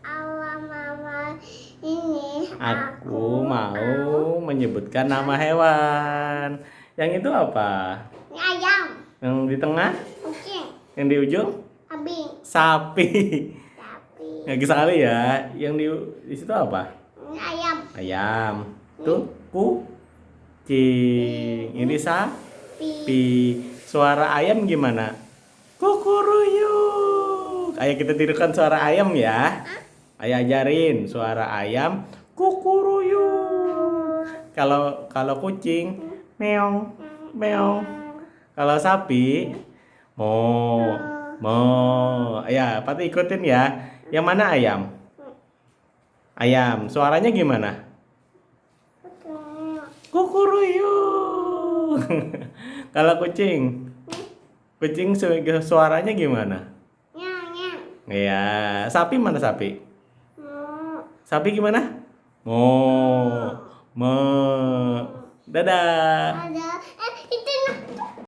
awal mama ini Aku mau menyebutkan nama hewan. Yang itu apa? ini ayam, Yang di tengah? kucing, Yang di ujung? kambing, Sapi. sapi, Nggak sekali ya. Yang di situ apa? ini ayam, Ayam. Tuh kucing. Ini pi, sapi. Suara ayam gimana? Kukuruyuk. Ayo kita tirukan suara ayam ya. Ayo ajarin suara ayam. Kukuruyuk. Kalau kucing, meong, meong. Kalau sapi, mo, mo. Ya, pati ikutin ya. Yang mana ayam? Ayam. Suaranya gimana? Kukuruyuk. Kalau kucing, kucing suaranya gimana? nyang, nyang, Ya, sapi mana sapi? mau, Sapi gimana? Mo, mo. Dadah. ada